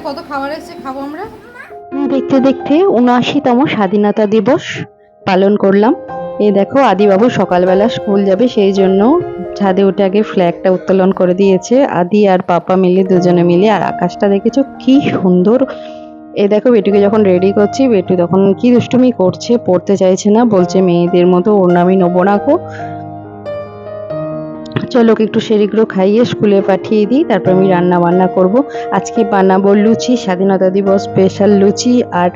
কত খাবার এসেছে, খাবো আমরা। দেখতে দেখতে ৭৯তম স্বাধীনতা দিবস পালন করলাম। এই দেখো আদিবাবু সকালবেলা স্কুল যাবে, সেই জন্য ছাদে উঠে আগে ফ্ল্যাগটা উত্তোলন করে দিয়েছে আদি আর পাপা মিলে, দুজনে মিলে। আর আকাশটা দেখেছো কি সুন্দর। এই দেখো বেটুকে যখন রেডি করছি, বেটু তখন কি দুষ্টুমি করছে, পড়তে চাইছে না, বলছে মেয়েদের মতো ওর নামই নেবো না গো। চলো ওকে একটু সেরিগুলো খাইয়ে স্কুলে পাঠিয়ে দিই, তারপর আমি রান্না বান্না করব। আজকে বানাবো লুচি, স্বাধীনতা দিবস স্পেশাল লুচি আর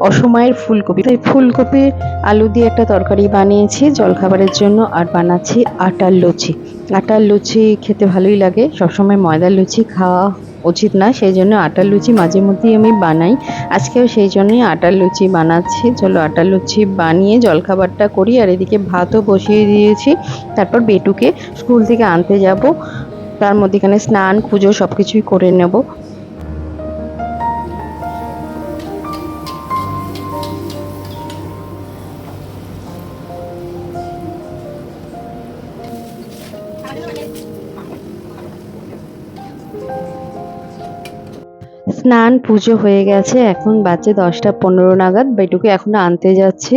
অসময়ের ফুলকপি। তাই ফুলকপি আলু দিয়ে একটা তরকারি বানিয়েছি জলখাবারের জন্য, আর বানাচ্ছি আটার লুচি। আটার লুচি খেতে ভালোই লাগে, সবসময় ময়দার লুচি খাওয়া উচিত না, সেই জন্য আটার লুচি মাঝে মধ্যেই আমি বানাই। আজকেও সেই জন্যই আটার লুচি বানাচ্ছি। চলো আটার লুচি বানিয়ে জলখাবারটা করি, আর এদিকে ভাতও বসিয়ে দিয়েছি। তারপর বেটুকে স্কুল থেকে আনতে যাব, তার মধ্যেখানে স্নান পুজো সবকিছুই করে নেব। স্নান পুজো হয়ে গেছে, এখন বাজে 10টা 15 নাগাদ। বেটুকে এখন আনতে যাচ্ছি।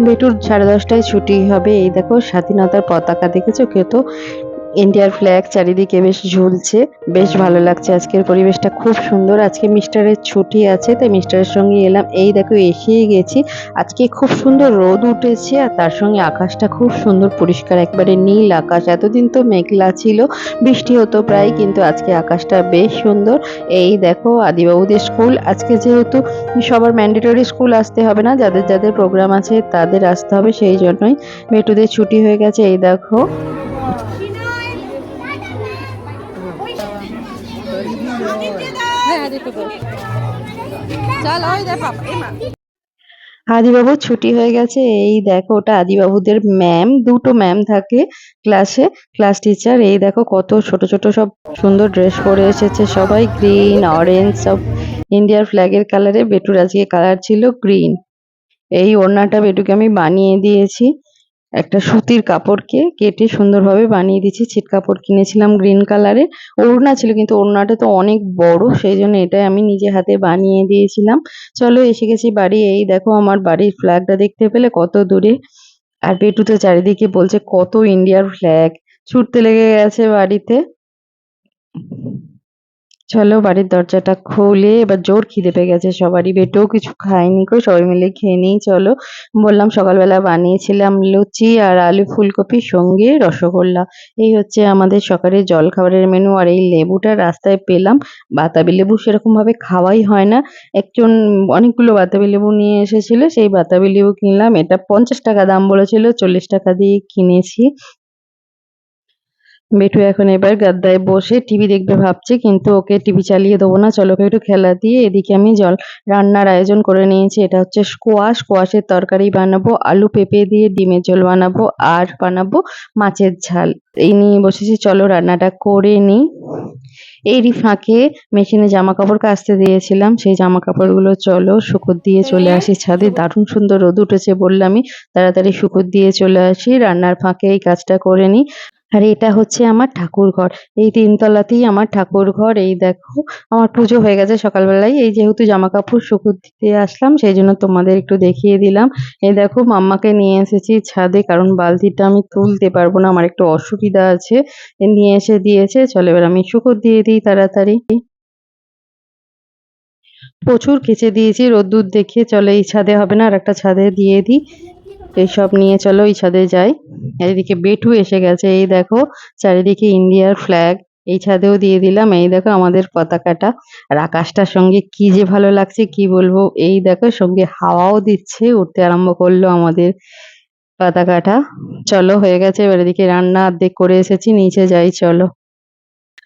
বেটুর 10:30টায় ছুটি হবে। এই দেখো স্বাধীনতার পতাকা দেখেছো, কেউ তো ইন্ডিয়ার ফ্ল্যাগ চারিদিকে বেশ ঝুলছে, বেশ ভালো লাগছে। আজকের পরিবেশটা খুব সুন্দর। আজকে মিস্টারের ছুটি আছে, তাই মিস্টারের সঙ্গে এলাম। এই দেখো এসেই গেছি। আজকে খুব সুন্দর রোদ উঠেছে, আর তার সঙ্গে আকাশটা খুব সুন্দর পরিষ্কার, একবারে নীল আকাশ। এতদিন তো মেঘলা ছিল, বৃষ্টি হতো প্রায়, কিন্তু আজকে আকাশটা বেশ সুন্দর। এই দেখো আদিবাবুদের স্কুল। আজকে যেহেতু সবার ম্যান্ডেটরি স্কুল আসতে হবে না, যাদের যাদের প্রোগ্রাম আছে তাদের আসতে হবে, সেই জন্যই বেটুদের ছুটি হয়ে গেছে। এই দেখো আদিবাবুর ছুটি হয়ে গেছে। এই দেখো ওটা আদিবাবুদের ম্যাম, দুটো ম্যাম থাকে ক্লাসে, ক্লাস টিচার। এই দেখো কত ছোট ছোট সব সুন্দর ড্রেস পরে এসেছে সবাই, গ্রিন অরেঞ্জ সব ইন্ডিয়ার ফ্ল্যাগের কালারে। বেটুর আজকে কালার ছিল গ্রিন। এই ওড়নাটা বেটুকে আমি বানিয়ে দিয়েছি, একটা সুতির কাপড়কে কেটে সুন্দরভাবে বানিয়ে দিয়েছি। ছিট কাপড় কিনেছিলাম গ্রিন কালারে, ওড়না ছিল কিন্তু ওড়নাটা তো অনেক বড়, সেই জন্য এটাই আমি নিজে হাতে বানিয়ে দিয়েছিলাম। চলো এসে গেছি বাড়ি। এই দেখো আমার বাড়ির ফ্ল্যাগটা দেখতে পেলে কত দূরে, আর বেটু তো চারিদিকে বলছে কত ইন্ডিয়ার ফ্ল্যাগ, ছুটতে লেগে গেছে বাড়িতে। চলো বাড়ির দরজাটা খুলে, এবার জোর খিদে পেয়ে গেছে সবারই। বেটুও কিছু খায়নি কই, সবাই মিলে খেয়ে নিই চলো। বললাম সকালবেলা বানিয়েছিলাম লুচি আর আলু ফুলকপির সঙ্গে রসগোল্লা। এই হচ্ছে আমাদের সকালের জলখাবারের মেনু। আর এই লেবুটা রাস্তায় পেলাম, বাতাবি লেবু সেরকম ভাবে খাওয়াই হয় না। একজন অনেকগুলো বাতাবি লেবু নিয়ে এসেছিল, সেই বাতাবি লেবু কিনলাম। এটা 50 টাকা দাম বলেছিল, 40 টাকা দিয়ে কিনেছি। বেটু এখন এবার গাদ্দায় বসে টিভি দেখবে ভাবছে, কিন্তু ওকে টিভি চালিয়ে দেবো না। চলো ওকে একটু খেলা দিয়ে। এদিকে আমি রান্নার আয়োজন করে নিয়েছি। এটা হচ্ছে স্কোয়াশের তরকারি বানাবো, আলু পেঁপে দিয়ে ডিমের ঝোল বানাবো, আর বানাবো মাছের ঝাল। এই নিয়ে বসেছি, চলো রান্নাটা করে নিই। এরই ফাঁকে মেশিনে জামা কাপড় কাচতে দিয়েছিলাম, সেই জামা কাপড়গুলো চলো শুকোর দিয়ে চলে আসি ছাদে। দারুণ সুন্দর রোদ উঠেছে বললামই, তাড়াতাড়ি শুকোর দিয়ে চলে আসি, রান্নার ফাঁকে এই কাজটা করে নিই। আর এটা হচ্ছে আমার ঠাকুর ঘর, এই 3 তলাতেই আমার ঠাকুর ঘর। এই দেখো আমার পুজো হয়ে গেছে সকালবেলায়। এই যেহেতু জামা কাপড় শুকোতে দিতে আসলাম, সেই জন্য তোমাদের একটু দেখিয়ে দিলাম। এই দেখো মাম্মাকে নিয়ে এসেছি ছাদে, কারণ বালতিটা আমি তুলতে পারবো না, আমার একটু অসুবিধা আছে। নিয়ে এসে দিয়েছে। চলো এবার আমি শুকোর দিয়ে দিই তাড়াতাড়ি। প্রচুর কেচে দিয়েছি রোদ্দুর দেখে। চলো এই ছাদে হবে না, আর একটা ছাদে দিয়ে দিই। এইসব নিয়ে চলো এই ছাদে যাই। আর এদিকে বেটু এসে গেছে। এই দেখো চারিদিকে ইন্ডিয়ার ফ্ল্যাগ, এই ছাদেও দিয়ে দিলাম। এই দেখো আমাদের পতাকাটা, আর আকাশটার সঙ্গে কি যে ভালো লাগছে কি বলবো। এই দেখো সঙ্গে হাওয়াও দিচ্ছে, উঠতে আরম্ভ করলো আমাদের পতাকাটা। চলো হয়ে গেছে, এবার এদিকে রান্না অর্ধেক করে এসেছি, নিচে যাই চলো।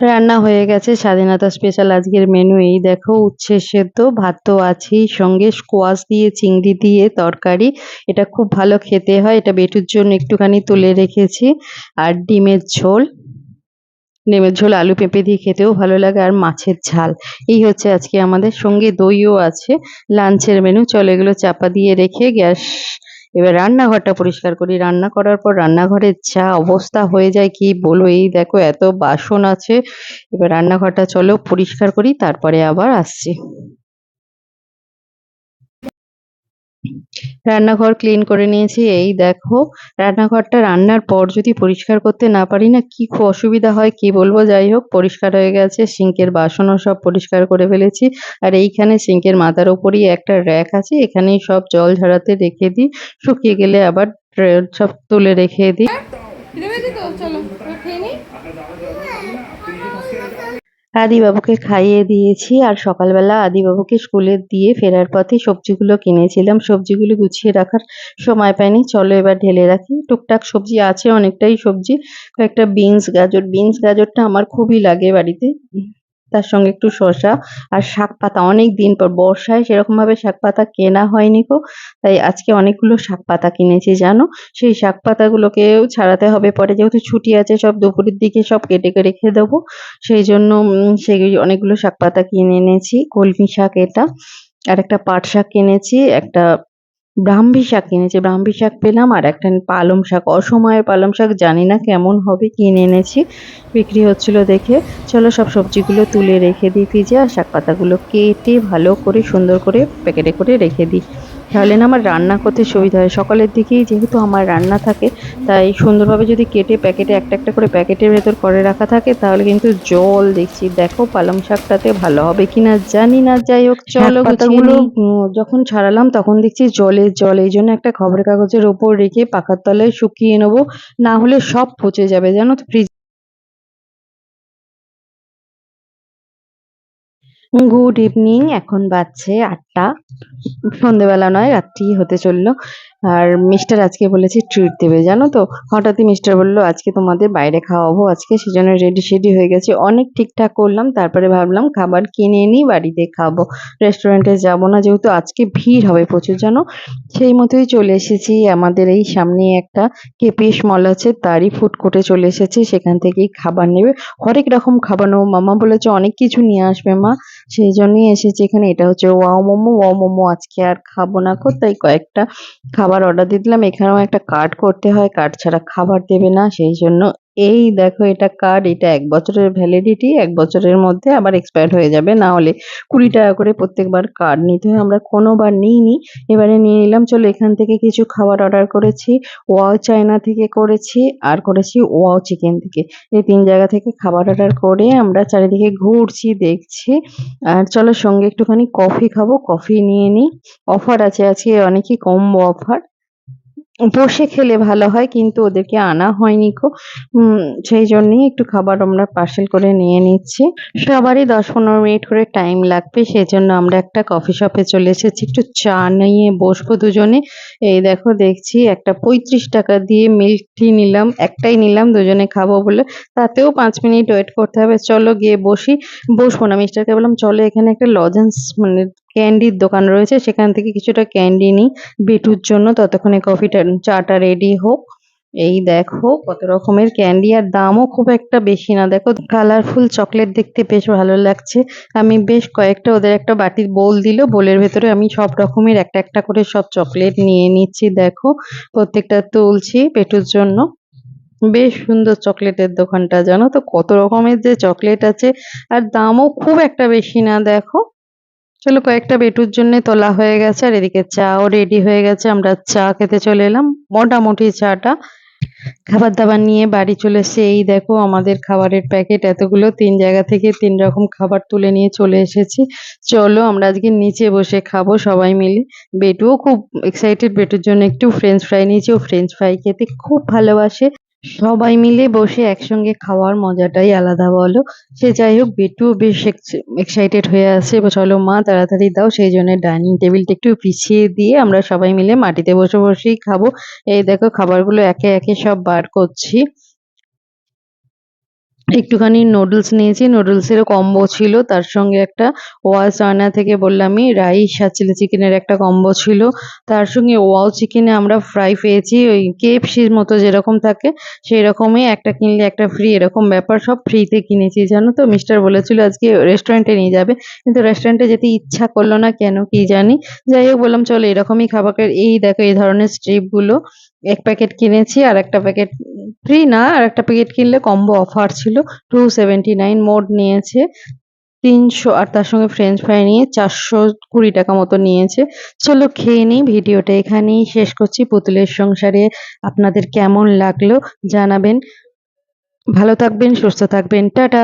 রান্না হয়ে গেছে, স্বাধীনতা স্পেশাল আজকের মেনু। এই দেখো উচ্ছে সেদ্ধ, ভাত তো আছেই, সঙ্গে স্কোয়াশ দিয়ে চিংড়ি দিয়ে তরকারি। এটা খুব ভালো খেতে হয়, এটা বেটুর জন্য একটুখানি তুলে রেখেছি। আর ডিমের ঝোল আলু পেঁপে দিয়ে খেতেও ভালো লাগে, আর মাছের ঝাল। এই হচ্ছে আজকে আমাদের, সঙ্গে দইও আছে লাঞ্চের মেনু। চলো এগুলো চাপা দিয়ে রেখে এবার রান্নাঘরটা পরিষ্কার করি। রান্না করার পর রান্নাঘরের যা অবস্থা হয়ে যায় কি বলবো, এই দেখো এত বাসন আছে। এবার রান্নাঘরটা চলো পরিষ্কার করি, তারপরে আবার আসছি। রান্নাঘর ক্লিন করে নিয়েছি। এই দেখো, রান্নাঘরটা রান্নার পর যদি পরিষ্কার করতে না পারি না, কি খুব অসুবিধা হয় কি বলবো। যাই হোক, পরিষ্কার হয়ে গেছে। সিঙ্কের বাসনও সব পরিষ্কার করে ফেলেছি। আর এইখানে সিঙ্কের মাথার উপরই একটা র‍্যাক আছে, এখানেই সব জল ঝরাতে রেখে দিই। শুকিয়ে গেলে আবার সব তুলে রেখে দিই। আদিবাবুকে খাইয়ে দিয়েছি, আর সকালবেলা আদিবাবুকে স্কুলে দিয়ে ফেরার পথে সবজিগুলো কিনেছিলাম। সবজিগুলো গুছিয়ে রাখার সময় পাইনি, চলো এবার ঢেলে রাখি। টুকটাক সবজি আছে, অনেকটাই সবজি। কয়েকটা বিনস গাজরটা আমার খুবই লাগে বাড়িতে। তার সঙ্গে একটু শসা আর শাক পাতা। অনেক দিন পর বর্ষায় সেরকম ভাবে শাক পাতা কেনা হয়নি গো, তাই আজকে অনেকগুলো শাক পাতা কিনেছি জানো। সেই শাক পাতাগুলোকেও ছাড়াতে হবে পরে, যেহেতু ছুটি আছে, সব দুপুরের দিকে সব কেটে রেখে দেবো। সেই জন্য সেই অনেকগুলো শাক পাতা কিনে এনেছি। কলমি শাক এটা, আর একটা পাট শাক কিনেছি, একটা ব্রাহ্মী শাক কিনেছি, ব্রাহ্মী শাক পেলাম, আর একটা পালং শাক, অসময়ের পালং শাক, জানি না কেমন হবে, কিনে এনেছি, বিক্রি হচ্ছিল দেখে। চলো সব সবজিগুলো তুলে রেখে দিই ফ্রিজে, আর শাক পাতাগুলো কেটে ভালো করে সুন্দর করে প্যাকেটে করে রেখে দিই। তাহলে না আমার রান্না করতে সুবিধা হয়। সকালের দিকেই যেহেতু আমার রান্না থাকে, তাই সুন্দরভাবে যদি কেটে প্যাকেটে একটা একটা করে প্যাকেটের ভেতর করে রাখা থাকে, তাহলে কিন্তু জল দেখছি দেখো পালং শাকটাতে ভালো হবে কিনা জানি না। যাই হোক, চলো পাতাগুলো যখন ছাড়ালাম তখন দেখছি জলের জল, এই জন্য একটা খবরের কাগজের ওপর রেখে পাখার তলায় শুকিয়ে নেবো, না হলে সব পচে যাবে জানো তো। গুড ইভিনিং, এখন বাজছে ৮টা। সন্ধেবেলা নয়, রাত্রি হতে চললো। আর মিস্টার আজকে বলেছে ট্রিট দেবে জানো তো। হঠাৎই মিস্টার বললো আজকে তোমাদের বাইরে খাওয়াবো আজকে, সেজন্য রেডি হয়ে গেছে। অনেক ঠিকঠাক করলাম, তারপরে ভাবলাম খাবার কিনে নিই, বাড়িতে খাবো, রেস্টুরেন্টে যাবো না, যেহেতু আজকে ভিড় হবে প্রচুর জানো। সেই মতোই চলে এসেছি আমাদের এই সামনে একটা কেপিএস মল আছে, তারই ফুড কোর্টে চলে এসেছি। সেখান থেকেই খাবার নেবে, হরেক রকম খাবার নেবো। মামা বলেছে অনেক কিছু নিয়ে আসবে মা, সেই জন্যই এসেছি এখানে। এটা হচ্ছে ওয়াও মোমো আজকে আর খাবো না গো, তাই কয়েকটা খাবার অর্ডার দিয়ে দিলাম। এখানেও একটা কার্ড করতে হয়, কার্ড ছাড়া খাবার দেবে না, সেই জন্য। এই দেখো এটা কার্ড, এটা ১ বছরের ভ্যালিডিটি, ১ বছরের মধ্যে আবার এক্সপায়ার হয়ে যাবে, না হলে ২০ টাকা করে প্রত্যেকবার কার্ড নিতে হয়। আমরা কোনোবার নিইনি, এবারে নিয়ে নিলাম। চলো এখান থেকে কিছু খাবার অর্ডার করেছি, ওয়াও চায়না থেকে করেছি, আর করেছি ওয়াও চিকেন থেকে। এই ৩ জায়গা থেকে খাবার অর্ডার করে আমরা চারিদিকে ঘুরছি, দেখছি। আর চলো সঙ্গে একটুখানি কফি খাবো, কফি নিয়ে নিই। অফার আছে আজকে, অনেকই কম্বো অফার। বসে খেলে ভালো হয়, কিন্তু ওদেরকে আনা হয়নি গো। সেই জন্যই একটু খাবার আমরা পার্সেল করে নিয়ে নিচ্ছি। সবারই ১০-১৫ মিনিট করে টাইম লাগবে, সেজন্য আমরা একটা কফি শপে চলে এসেছি, একটু চা নিয়ে বসবো দুজনে। এই দেখো দেখছি একটা ৩৫ টাকা দিয়ে মিল্ক টি নিলাম, একটাই নিলাম দুজনে খাবো বলে, তাতেও ৫ মিনিট ওয়েট করতে হবে। চলো গিয়ে বসি। বসবো না, মিস্টারকে বললাম চলো এখানে একটা লজেন্স মানে ক্যান্ডির দোকান রয়েছে, সেখান থেকে কিছুটা ক্যান্ডি নিই বেটুর জন্য, ততক্ষণে কফিটা চাটা রেডি হোক। এই দেখো কত রকমের ক্যান্ডি, আর দামও খুব একটা বেশি না। দেখো কালারফুল চকলেট, দেখতে বেশ ভালো লাগছে। আমি বেশ কয়েকটা, ওদের একটা বাটির বোল দিল, বোলের ভেতরে আমি সব রকমের একটা একটা করে সব চকলেট নিয়ে নিচ্ছি। দেখো প্রত্যেকটা তুলছি পেটুর জন্য। বেশ সুন্দর চকলেটের দোকানটা জানো তো, কত রকমের যে চকলেট আছে, আর দামও খুব একটা বেশি না। দেখো চলো কয়েকটা বেটুর জন্য তোলা হয়ে গেছে, আর এদিকে চাও রেডি হয়ে গেছে। আমরা চা খেতে চলে এলাম, মোটামুটি চাটা। খাবার দাবার নিয়ে বাড়ি চলে এসেছি। এই দেখো আমাদের খাবারের প্যাকেট এতগুলো, ৩ জায়গা থেকে ৩ রকম খাবার তুলে নিয়ে চলে এসেছি। চলো আমরা আজকে নিচে বসে খাবো সবাই মিলে। বেটুও খুব এক্সাইটেড, বেটুর জন্য একটু ফ্রেঞ্চ ফ্রাই নিয়েছি, ও ফ্রেঞ্চ ফ্রাই খেতে খুব ভালোবাসে। সবাই মিলে বসে একসঙ্গে খাওয়ার মজাটাই আলাদা বলো। সে যাই হোক, বেটুও বেশ এক্সাইটেড হয়ে আছে। এবার চলো মা তাড়াতাড়ি দাও, সেই জন্য ডাইনিং টেবিলটা একটু পিছিয়ে দিয়ে আমরা সবাই মিলে মাটিতে বসে বসেই খাবো। এই দেখো খাবারগুলো একে একে সব বার করছি। একটুখানি নুডলস নিয়েছি, নুডলসেরও কম্বো ছিল, তার সঙ্গে একটা ওয়াও চায়না থেকে বললামই রাইস আর চিলি চিকেনের একটা কম্বো ছিল, তার সঙ্গে ওয়াও চিকেনে আমরা ফ্রাই পেয়েছি ওই কেএফসির মতো যেরকম থাকে সেই রকমই, একটা কিনলে একটা ফ্রি এরকম ব্যাপার, সব ফ্রিতে কিনেছি জানো তো। মিস্টার বলেছিল আজকে রেস্টুরেন্টে নিয়ে যাবে, কিন্তু রেস্টুরেন্টে যেতে ইচ্ছা করলো না, কেন কি জানি। যাই হোক বললাম চলো এরকমই খাবারের, এই দেখো এই ধরনের স্ট্রিপগুলো এক প্যাকেট কিনেছি, আর একটা প্যাকেট ফ্রি না, আর একটা প্যাকেট কিনলে কম্বো অফার ছিল 279, মোট নিয়েছে 300, আর তার সঙ্গে ফ্রেঞ্চ ফ্রাই নিয়ে 420 টাকা মতো নিয়েছে। চলো খেয়ে নিই, ভিডিওটা এখানেই শেষ করছি। পুতুলের সংসারে আপনাদের কেমন লাগলো জানাবেন। ভালো থাকবেন, সুস্থ থাকবেন, টাটা।